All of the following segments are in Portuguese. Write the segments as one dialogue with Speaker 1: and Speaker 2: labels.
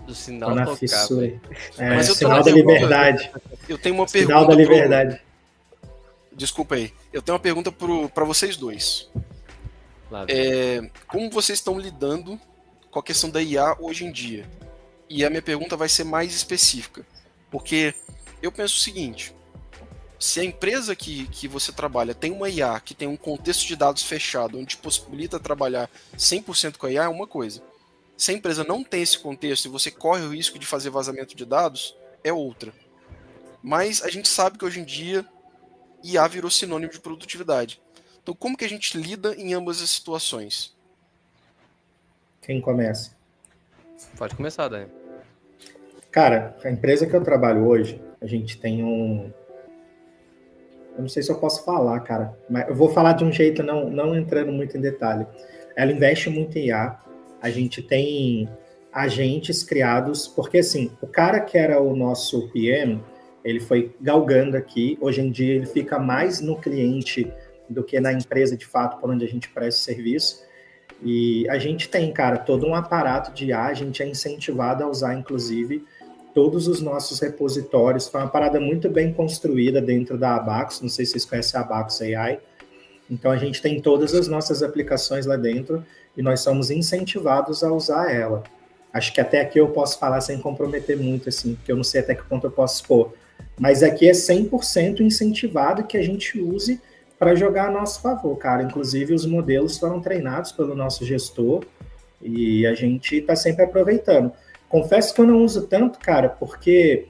Speaker 1: O
Speaker 2: Tô
Speaker 1: sinal
Speaker 2: na
Speaker 1: tocar,
Speaker 2: fissura.
Speaker 1: velho.
Speaker 2: Mas sinal da liberdade.
Speaker 3: Eu tenho uma
Speaker 2: Sinal
Speaker 3: pergunta.
Speaker 2: da liberdade.
Speaker 3: Desculpa aí. Eu tenho uma pergunta para vocês dois. Como vocês estão lidando com a questão da IA hoje em dia? E a minha pergunta vai ser mais específica. Porque eu penso o seguinte: se a empresa que você trabalha tem uma IA que tem um contexto de dados fechado, onde possibilita trabalhar 100% com a IA, é uma coisa. Se a empresa não tem esse contexto e você corre o risco de fazer vazamento de dados, é outra. Mas a gente sabe que hoje em dia IA virou sinônimo de produtividade. Então, como que a gente lida em ambas as situações?
Speaker 2: Quem começa?
Speaker 1: Pode começar, Dani.
Speaker 2: Cara, a empresa que eu trabalho hoje, a gente tem um... Eu não sei se eu posso falar, cara, mas eu vou falar de um jeito não entrando muito em detalhe. Ela investe muito em IA. A gente tem agentes criados, porque assim, o cara que era o nosso PM, ele foi galgando aqui. Hoje em dia ele fica mais no cliente do que na empresa de fato por onde a gente presta serviço. E a gente tem, cara, todo um aparato de IA, a gente é incentivado a usar, inclusive, todos os nossos repositórios. Foi uma parada muito bem construída dentro da Abacus, não sei se vocês conhecem a Abacus AI. Então a gente tem todas as nossas aplicações lá dentro e nós somos incentivados a usar ela. Acho que até aqui eu posso falar sem comprometer muito, assim, porque eu não sei até que ponto eu posso expor. Mas aqui é 100% incentivado que a gente use para jogar a nosso favor, cara. Inclusive, os modelos foram treinados pelo nosso gestor e a gente está sempre aproveitando. Confesso que eu não uso tanto, cara, porque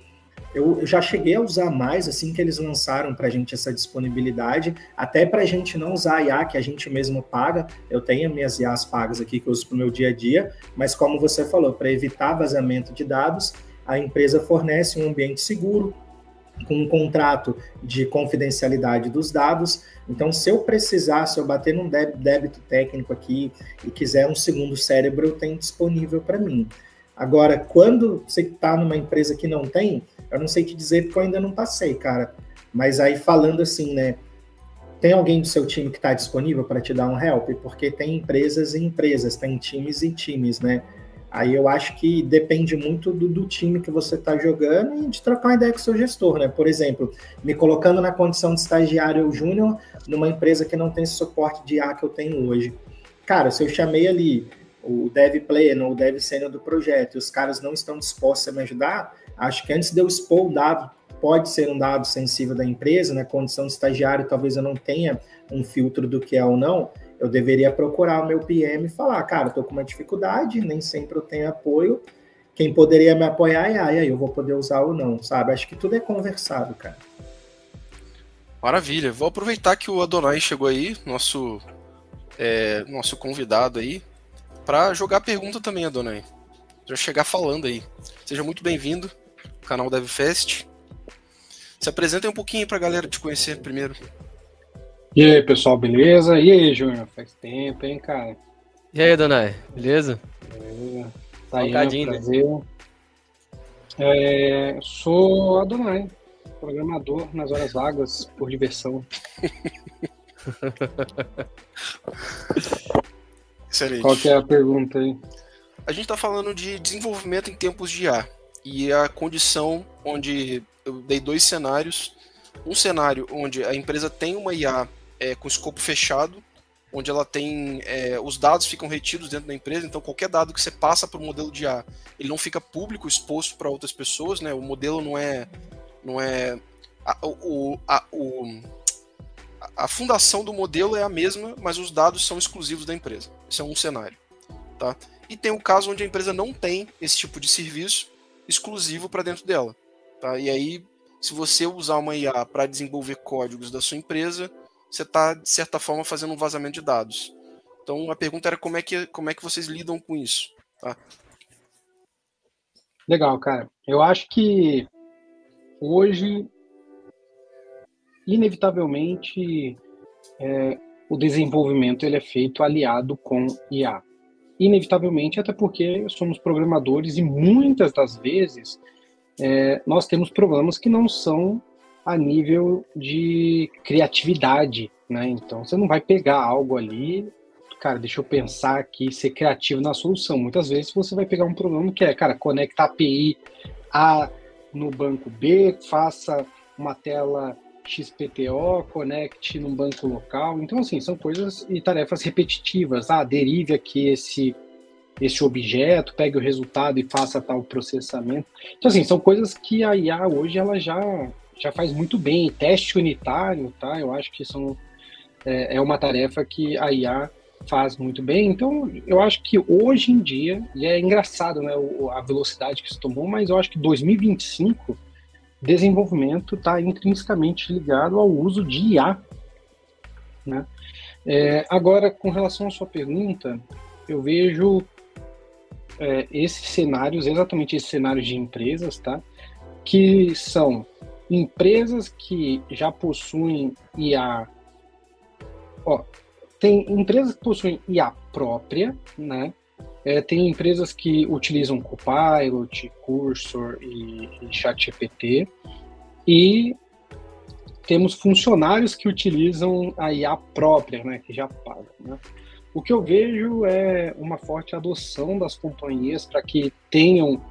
Speaker 2: eu já cheguei a usar mais assim que eles lançaram para a gente essa disponibilidade, até para a gente não usar a IA que a gente mesmo paga. Eu tenho minhas IAs pagas aqui que eu uso para o meu dia a dia, mas como você falou, para evitar vazamento de dados, a empresa fornece um ambiente seguro, com um contrato de confidencialidade dos dados. Então, se eu precisar, se eu bater num débito técnico aqui e quiser um segundo cérebro, eu tenho disponível para mim. Agora, quando você está numa empresa que não tem, eu não sei te dizer porque eu ainda não passei, cara. Mas aí falando assim, né? Tem alguém do seu time que está disponível para te dar um help? Porque tem empresas e empresas, tem times e times, né? Aí eu acho que depende muito do time que você está jogando e de trocar uma ideia com o seu gestor, né? Por exemplo, me colocando na condição de estagiário ou júnior numa empresa que não tem esse suporte de IA que eu tenho hoje. Cara, se eu chamei ali o dev pleno ou o dev sênior do projeto e os caras não estão dispostos a me ajudar, acho que antes de eu expor o dado, pode ser um dado sensível da empresa, na condição de estagiário, talvez eu não tenha um filtro do que é ou não, eu deveria procurar o meu PM e falar, cara, estou com uma dificuldade, nem sempre eu tenho apoio, quem poderia me apoiar, e aí eu vou poder usar ou não, sabe? Acho que tudo é conversado, cara.
Speaker 3: Maravilha. Vou aproveitar que o Adonai chegou aí, nosso convidado aí, para jogar a pergunta também, Adonai. Já chegar falando aí. Seja muito bem-vindo ao canal DevFest. Se apresentem um pouquinho para a galera te conhecer primeiro.
Speaker 4: E aí, pessoal, beleza? E aí, Júnior? Faz tempo, hein, cara?
Speaker 1: E aí, Adonai, beleza?
Speaker 4: Beleza.
Speaker 1: Só um cadinho,
Speaker 4: prazer. Sou Adonai, programador nas horas vagas, por diversão.
Speaker 3: Excelente.
Speaker 4: Qual que é a pergunta aí?
Speaker 3: A gente está falando de desenvolvimento em tempos de IA e a condição onde eu dei dois cenários. Um cenário onde a empresa tem uma IA com escopo fechado, onde ela tem os dados ficam retidos dentro da empresa, então qualquer dado que você passa para o modelo de IA, ele não fica público, exposto para outras pessoas, né? O modelo não é a fundação do modelo é a mesma, mas os dados são exclusivos da empresa. Esse é um cenário, tá? E tem o caso onde a empresa não tem esse tipo de serviço exclusivo para dentro dela, tá? E aí, se você usar uma IA para desenvolver códigos da sua empresa, você está, de certa forma, fazendo um vazamento de dados. Então, a pergunta era como é que vocês lidam com isso, tá?
Speaker 4: Legal, cara. Eu acho que hoje, inevitavelmente, o desenvolvimento ele é feito aliado com IA. Inevitavelmente, até porque somos programadores e muitas das vezes nós temos problemas que não são a nível de criatividade, né? Então, você não vai pegar algo ali cara, deixa eu pensar aqui, ser criativo na solução. Muitas vezes você vai pegar um problema que é, cara, conecta a API A no banco B, faça uma tela XPTO, conecte num banco local. Então, assim, são coisas e tarefas repetitivas. Derive aqui esse objeto, pegue o resultado e faça tal processamento. Então, assim, são coisas que a IA hoje ela já faz muito bem. Teste unitário, tá? Eu acho que é uma tarefa que a IA faz muito bem. Então, eu acho que hoje em dia, e é engraçado, né, a velocidade que isso tomou, mas eu acho que 2025, desenvolvimento está intrinsecamente ligado ao uso de IA, né? Agora, com relação à sua pergunta, eu vejo esses cenários, exatamente esses cenários de empresas, tá? Que são empresas que já possuem IA. Tem empresas que possuem IA própria, né? Tem empresas que utilizam Copilot, Cursor e ChatGPT, e temos funcionários que utilizam a IA própria, né? Que já pagam, né? O que eu vejo é uma forte adoção das companhias para que tenham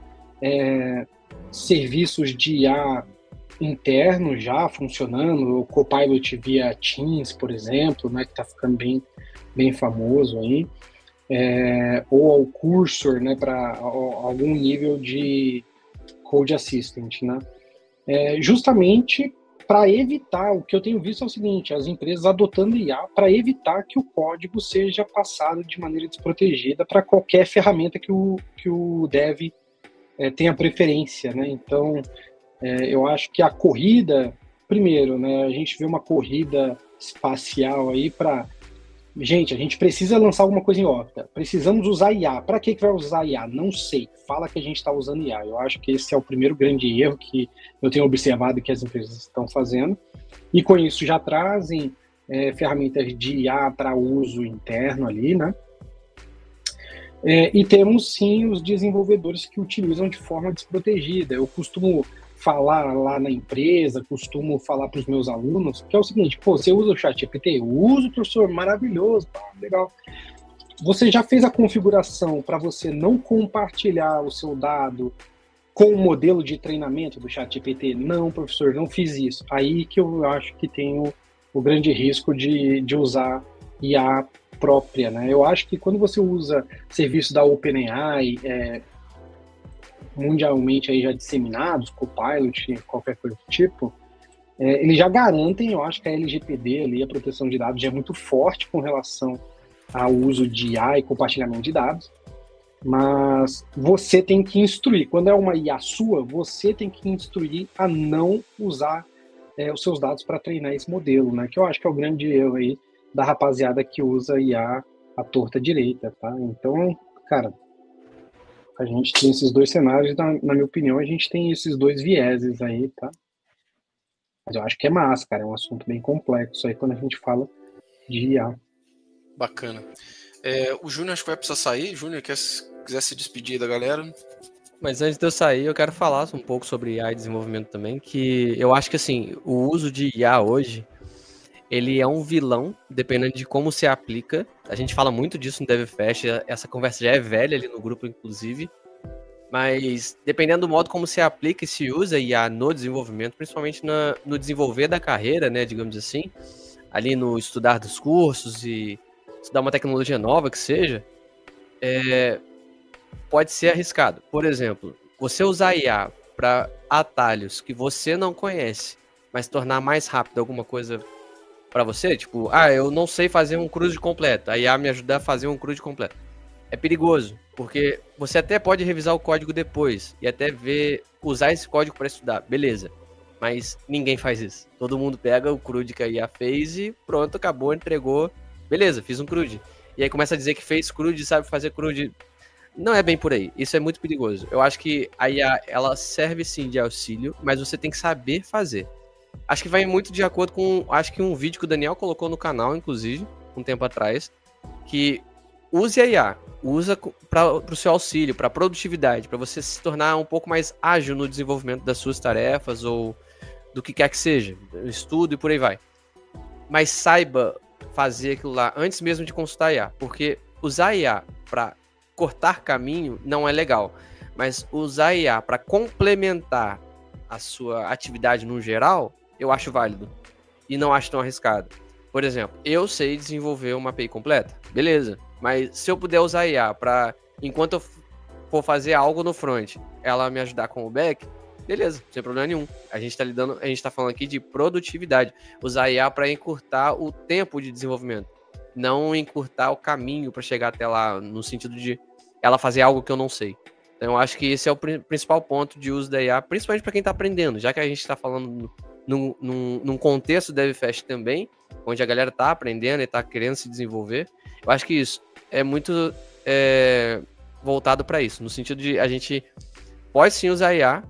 Speaker 4: serviços de IA interno já funcionando, o Copilot via Teams, por exemplo, né, que está ficando bem famoso aí, ou o Cursor, né, para algum nível de Code Assistant, né? Justamente para evitar, o que eu tenho visto é o seguinte, as empresas adotando IA para evitar que o código seja passado de maneira desprotegida para qualquer ferramenta que o dev tenha preferência, né? Então, eu acho que a corrida, primeiro, né, a gente vê uma corrida espacial aí para... Gente, a gente precisa lançar alguma coisa em órbita. Precisamos usar IA. Para que vai usar IA? Não sei. Fala que a gente está usando IA. Eu acho que esse é o primeiro grande erro que eu tenho observado que as empresas estão fazendo. E com isso já trazem ferramentas de IA para uso interno ali, né? E temos, sim, os desenvolvedores que utilizam de forma desprotegida. Eu costumo falar lá na empresa, costumo falar para os meus alunos, que é o seguinte, você usa o ChatGPT? Eu uso, professor, maravilhoso, legal. Você já fez a configuração para você não compartilhar o seu dado com o modelo de treinamento do ChatGPT? Não, professor, não fiz isso. Aí que eu acho que tem o grande risco de usar IA própria, né? Eu acho que quando você usa serviço da OpenAI, mundialmente aí já disseminados, Copilot, qualquer coisa do tipo, eles já garantem, eu acho que a LGPD ali, a proteção de dados, já é muito forte com relação ao uso de IA e compartilhamento de dados, mas você tem que instruir, quando é uma IA sua, você tem que instruir a não usar os seus dados para treinar esse modelo, né? Que eu acho que é o grande erro aí da rapaziada que usa IA à torta direita, tá? Então, cara, a gente tem esses dois cenários, na minha opinião, a gente tem esses dois vieses aí, tá? Mas eu acho que é massa, cara, é um assunto bem complexo aí quando a gente fala de IA.
Speaker 3: Bacana. O Júnior acho que vai precisar sair. Júnior, quiser se despedir da galera?
Speaker 1: Mas antes de eu sair, eu quero falar um pouco sobre IA e desenvolvimento também, que eu acho que, assim, o uso de IA hoje, ele é um vilão, dependendo de como se aplica. A gente fala muito disso no DevFest, essa conversa já é velha ali no grupo, inclusive. Mas dependendo do modo como se aplica e se usa IA no desenvolvimento, principalmente no desenvolver da carreira, né, digamos assim, ali no estudar dos cursos e estudar uma tecnologia nova que seja, pode ser arriscado. Por exemplo, você usar IA para atalhos que você não conhece, mas tornar mais rápido alguma coisa para você, tipo, eu não sei fazer um crude completo, a IA me ajuda a fazer um crude completo. É perigoso, porque você até pode revisar o código depois e até usar esse código para estudar, beleza. Mas ninguém faz isso. Todo mundo pega o crude que a IA fez e pronto, acabou, entregou. Beleza, fiz um crude. E aí começa a dizer que fez crude, sabe fazer crude. Não é bem por aí. Isso é muito perigoso. Eu acho que a IA, ela serve sim de auxílio, mas você tem que saber fazer. Acho que vai muito de acordo com, acho que um vídeo que o Daniel colocou no canal, inclusive, um tempo atrás, que use a IA, usa para o seu auxílio, para produtividade, para você se tornar um pouco mais ágil no desenvolvimento das suas tarefas ou do que quer que seja, estudo e por aí vai. Mas saiba fazer aquilo lá antes mesmo de consultar IA, porque usar IA para cortar caminho não é legal, mas usar IA para complementar a sua atividade no geral, eu acho válido e não acho tão arriscado. Por exemplo, eu sei desenvolver uma API completa, beleza, mas se eu puder usar IA para, enquanto eu for fazer algo no front, ela me ajudar com o back, beleza, sem problema nenhum. A gente tá falando aqui de produtividade, usar IA para encurtar o tempo de desenvolvimento, não encurtar o caminho para chegar até lá, no sentido de ela fazer algo que eu não sei. Então, eu acho que esse é o principal ponto de uso da IA, principalmente para quem está aprendendo, já que a gente está falando num contexto DevFest também, onde a galera está aprendendo e está querendo se desenvolver. Eu acho que isso é muito voltado para isso, no sentido de a gente pode sim usar IA.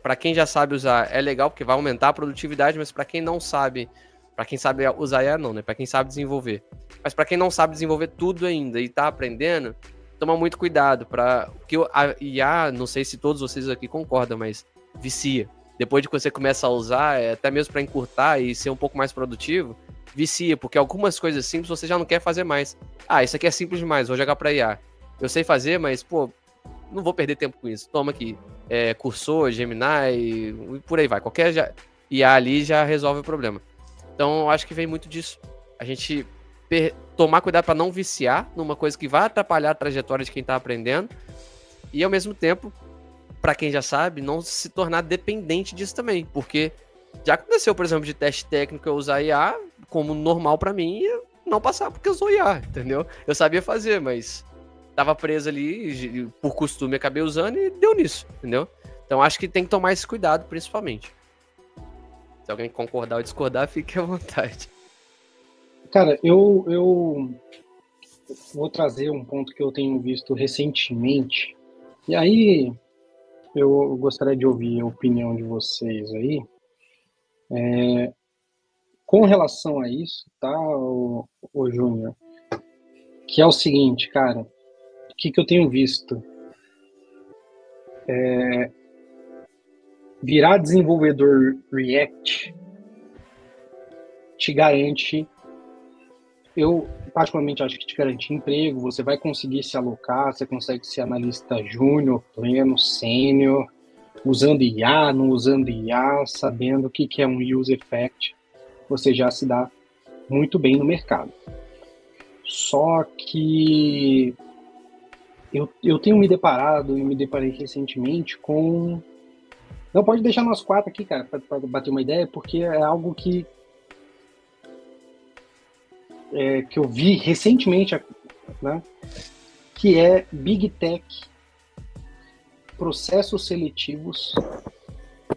Speaker 1: Para quem já sabe usar, é legal, porque vai aumentar a produtividade, mas para quem não sabe, para quem sabe usar IA não, né? Para quem sabe desenvolver. Mas para quem não sabe desenvolver tudo ainda e está aprendendo, toma muito cuidado, porque a IA, não sei se todos vocês aqui concordam, mas vicia. Depois de que você começa a usar, até mesmo para encurtar e ser um pouco mais produtivo, vicia, porque algumas coisas simples você já não quer fazer mais. Isso aqui é simples demais, vou jogar para IA. Eu sei fazer, mas, pô, não vou perder tempo com isso. Toma aqui, Cursor, Gemini e por aí vai. Qualquer IA ali já resolve o problema. Então, eu acho que vem muito disso. A gente tomar cuidado para não viciar numa coisa que vai atrapalhar a trajetória de quem está aprendendo e, ao mesmo tempo, para quem já sabe, não se tornar dependente disso também, porque já aconteceu, por exemplo, de teste técnico eu usar IA como normal para mim e não passar porque eu usou IA, entendeu? Eu sabia fazer, mas tava preso ali, por costume acabei usando e deu nisso, entendeu? Então acho que tem que tomar esse cuidado, principalmente. Se alguém concordar ou discordar, fique à vontade.
Speaker 4: Cara, eu vou trazer um ponto que eu tenho visto recentemente, e aí eu gostaria de ouvir a opinião de vocês aí, com relação a isso, tá, o Júnior? Que é o seguinte, cara, o que eu tenho visto? Virar desenvolvedor React te garante, eu particularmente acho que te garante emprego, você vai conseguir se alocar, você consegue ser analista júnior, pleno, sênior, usando IA, não usando IA, sabendo o que é um use effect, você já se dá muito bem no mercado. Só que eu tenho me deparei recentemente com... Não, pode deixar nós 4 aqui, cara, para bater uma ideia, porque é algo que eu vi recentemente, né, que é Big Tech, processos seletivos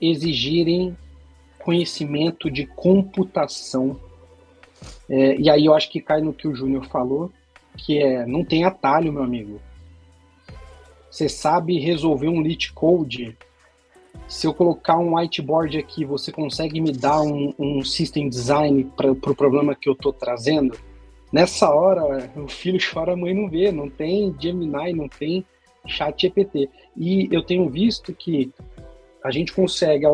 Speaker 4: exigirem conhecimento de computação. E aí eu acho que cai no que o Júnior falou, que não tem atalho, meu amigo. Você sabe resolver um leet code. Se eu colocar um whiteboard aqui, você consegue me dar um system design para o problema que eu estou trazendo? Nessa hora, o filho chora, a mãe não vê. Não tem Gemini, não tem ChatGPT. E eu tenho visto que a gente consegue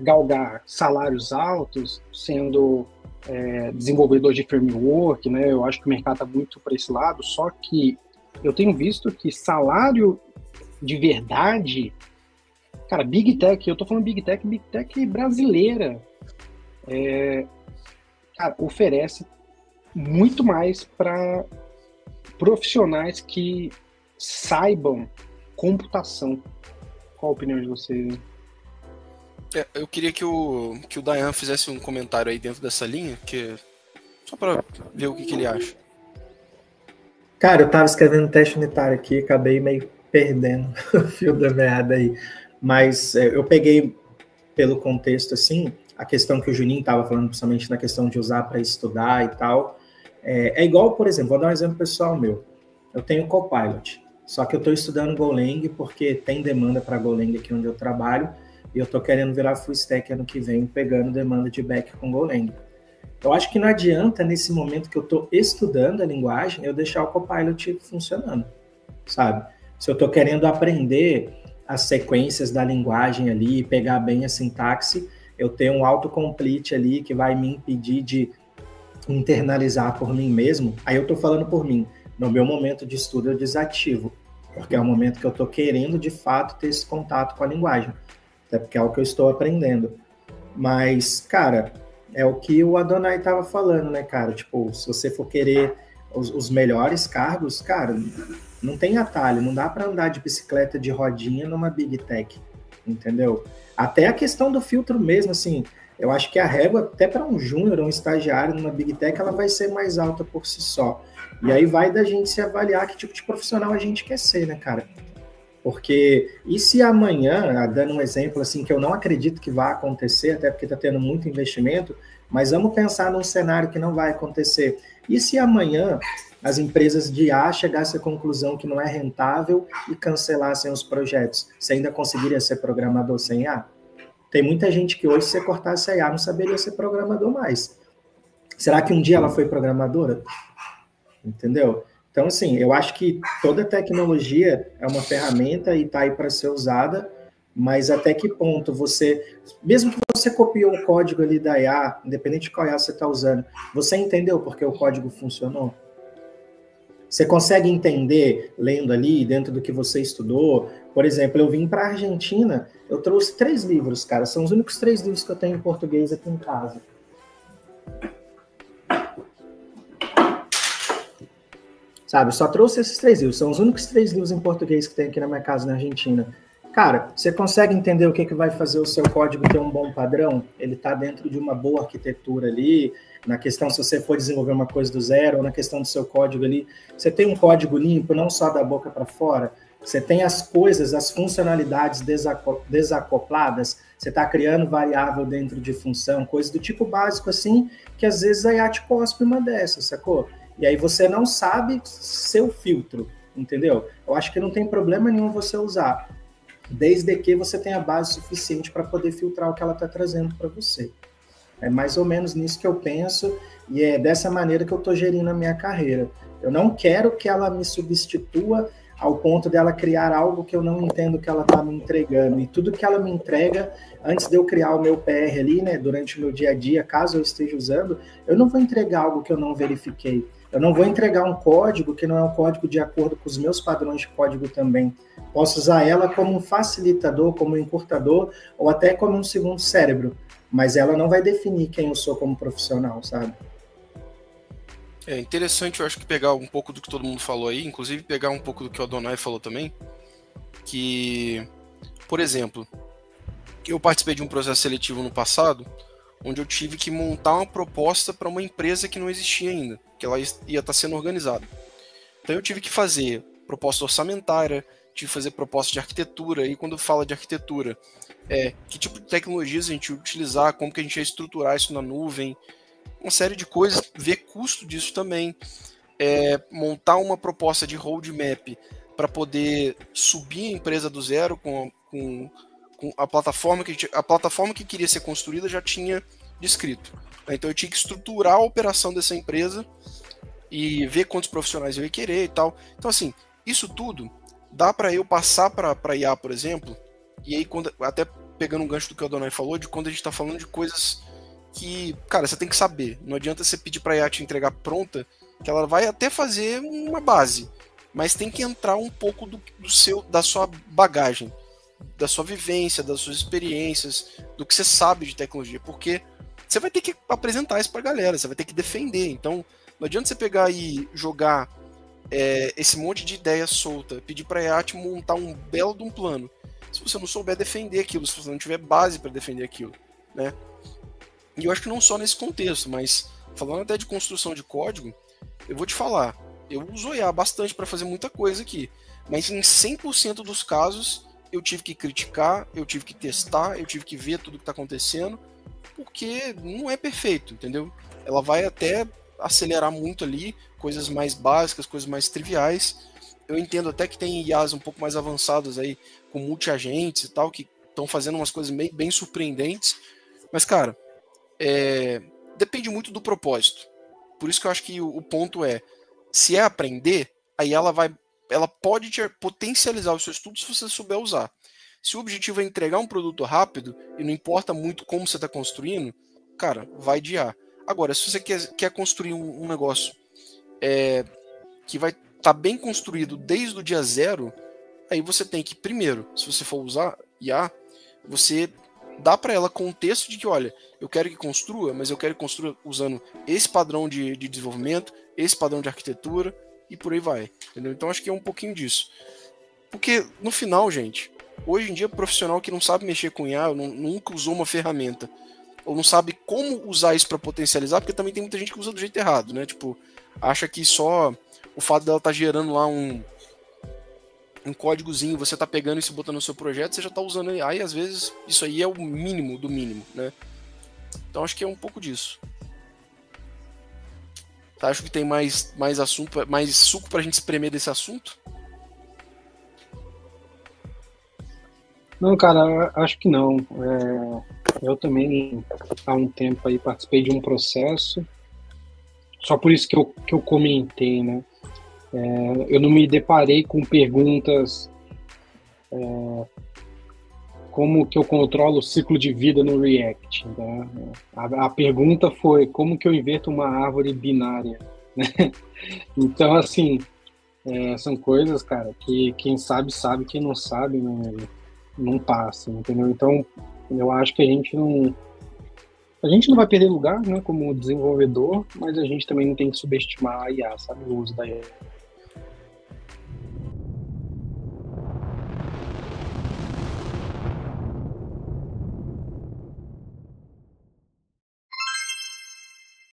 Speaker 4: galgar salários altos sendo desenvolvedor de framework, né? Eu acho que o mercado está muito para esse lado, só que eu tenho visto que salário de verdade, cara, Big Tech, eu tô falando Big Tech brasileira, cara, oferece muito mais para profissionais que saibam computação. Qual a opinião de vocês?
Speaker 3: Eu queria que o Dayan fizesse um comentário aí dentro dessa linha, só para ver o que ele acha.
Speaker 2: Cara, eu tava escrevendo teste unitário aqui, acabei meio perdendo o fio da meada aí. Mas eu peguei pelo contexto, assim, a questão que o Juninho estava falando, principalmente na questão de usar para estudar e tal. É igual, por exemplo, vou dar um exemplo pessoal meu. Eu tenho Copilot, só que eu estou estudando Golang porque tem demanda para Golang aqui onde eu trabalho e eu estou querendo virar full stack ano que vem, pegando demanda de back com Golang. Eu acho que não adianta, nesse momento que eu estou estudando a linguagem, eu deixar o Copilot funcionando, sabe? Se eu estou querendo aprender as sequências da linguagem ali, pegar bem a sintaxe, eu tenho um autocomplete ali que vai me impedir de internalizar por mim mesmo, aí eu estou falando por mim. No meu momento de estudo eu desativo, porque é o momento que eu estou querendo de fato ter esse contato com a linguagem, até porque é o que eu estou aprendendo. Mas, cara, é o que o Adonai estava falando, né, cara? Tipo, se você for querer os melhores cargos, cara, não tem atalho, não dá para andar de bicicleta de rodinha numa Big Tech, entendeu? Até a questão do filtro mesmo, assim, eu acho que a régua, até para um júnior ou um estagiário numa Big Tech, ela vai ser mais alta por si só. E aí vai da gente se avaliar que tipo de profissional a gente quer ser, né, cara? Porque, e se amanhã, dando um exemplo assim, que eu não acredito que vai acontecer, até porque está tendo muito investimento, mas vamos pensar num cenário que não vai acontecer. E se amanhã as empresas de IA chegassem à conclusão que não é rentável e cancelassem os projetos? Você ainda conseguiria ser programador sem IA? Tem muita gente que hoje, se você cortasse a IA, não saberia ser programador mais. Será que um dia ela foi programadora? Entendeu? Então, assim, eu acho que toda tecnologia é uma ferramenta e está aí para ser usada, mas até que ponto você, mesmo que você copiou o código ali da IA, independente de qual IA você está usando, você entendeu porque o código funcionou? Você consegue entender, lendo ali, dentro do que você estudou? Por exemplo, eu vim para a Argentina, eu trouxe 3 livros, cara, são os únicos 3 livros que eu tenho em português aqui em casa. Sabe, eu só trouxe esses 3 livros, são os únicos 3 livros em português que tem aqui na minha casa na Argentina. Cara, você consegue entender o que vai fazer o seu código ter um bom padrão? Ele está dentro de uma boa arquitetura ali, na questão se você for desenvolver uma coisa do zero, ou na questão do seu código ali, você tem um código limpo, não só da boca para fora, você tem as coisas, as funcionalidades desacopladas, você está criando variável dentro de função, coisas do tipo básico assim, que às vezes a IA te cospe uma dessas, sacou? E aí você não sabe seu filtro, entendeu? Eu acho que não tem problema nenhum você usar, desde que você tenha base suficiente para poder filtrar o que ela está trazendo para você. É mais ou menos nisso que eu penso e é dessa maneira que eu estou gerindo a minha carreira. Eu não quero que ela me substitua ao ponto dela criar algo que eu não entendo que ela está me entregando. E tudo que ela me entrega, antes de eu criar o meu PR ali, né, durante o meu dia a dia, caso eu esteja usando, eu não vou entregar algo que eu não verifiquei. Eu não vou entregar um código que não é um código de acordo com os meus padrões de código também. Posso usar ela como um facilitador, como um encurtador, ou até como um segundo cérebro. Mas ela não vai definir quem eu sou como profissional, sabe?
Speaker 3: É interessante, eu acho que pegar um pouco do que todo mundo falou aí, inclusive pegar um pouco do que o Adonai falou também, que, por exemplo, eu participei de um processo seletivo no passado, onde eu tive que montar uma proposta para uma empresa que não existia ainda, que ela ia estar sendo organizada. Então eu tive que fazer proposta orçamentária, tive que fazer proposta de arquitetura, e quando fala de arquitetura, que tipo de tecnologias a gente ia utilizar, como que a gente ia estruturar isso na nuvem, uma série de coisas, ver custo disso também, montar uma proposta de roadmap para poder subir a empresa do zero com a plataforma que queria ser construída já tinha descrito. Então eu tinha que estruturar a operação dessa empresa e ver quantos profissionais eu ia querer e tal. Então assim, isso tudo dá para eu passar para IA, por exemplo, e aí até pegando um gancho do que o Adonai falou, de quando a gente está falando de coisas que, cara, você tem que saber. Não adianta você pedir para a IA te entregar pronta, que ela vai até fazer uma base, mas tem que entrar um pouco da sua bagagem, da sua vivência, das suas experiências, do que você sabe de tecnologia, porque você vai ter que apresentar isso pra galera, você vai ter que defender. Então, não adianta você pegar e jogar esse monte de ideia solta, pedir pra IA te montar um belo de um plano, se você não souber defender aquilo, se você não tiver base para defender aquilo, né? E eu acho que não só nesse contexto, mas falando até de construção de código, eu vou te falar, eu uso IA bastante para fazer muita coisa aqui, mas em 100% dos casos eu tive que criticar, eu tive que testar, eu tive que ver tudo que está acontecendo, porque não é perfeito, entendeu? Ela vai até acelerar muito ali, coisas mais básicas, coisas mais triviais. Eu entendo até que tem IAs um pouco mais avançadas aí, com multi-agentes e tal, que estão fazendo umas coisas bem surpreendentes, mas, cara, depende muito do propósito. Por isso que eu acho que o ponto se é aprender, aí ela pode te potencializar o seu estudo se você souber usar. Se o objetivo é entregar um produto rápido, e não importa muito como você está construindo, cara, vai de IA. Agora, se você quer construir um negócio que vai estar bem construído desde o dia zero, aí você tem que, primeiro, se você for usar IA, você dá para ela contexto de que, olha, eu quero que construa, mas eu quero que construa usando esse padrão de desenvolvimento, esse padrão de arquitetura e por aí vai. Entendeu? Então acho que é um pouquinho disso. Porque no final, gente, hoje em dia profissional que não sabe mexer com IA, nunca usou uma ferramenta, ou não sabe como usar isso para potencializar, porque também tem muita gente que usa do jeito errado, né? Tipo, acha que só o fato dela estar gerando lá um códigozinho, você tá pegando isso e botando no seu projeto, você já tá usando AI, e às vezes isso aí é o mínimo do mínimo, né? Então acho que é um pouco disso. Tá, acho que tem mais assunto, mais suco pra gente espremer desse assunto?
Speaker 4: Não, cara, acho que não. Eu também, há um tempo aí, participei de um processo, só por isso que eu comentei, né? Eu não me deparei com perguntas como que eu controlo o ciclo de vida no React. Né? A pergunta foi como que eu inverto uma árvore binária. Né? Então, assim, são coisas, cara, que quem sabe, quem não sabe não passa, entendeu? Então, eu acho que a gente não vai perder lugar, né, como desenvolvedor, mas a gente também não tem que subestimar a IA, sabe, o uso da IA.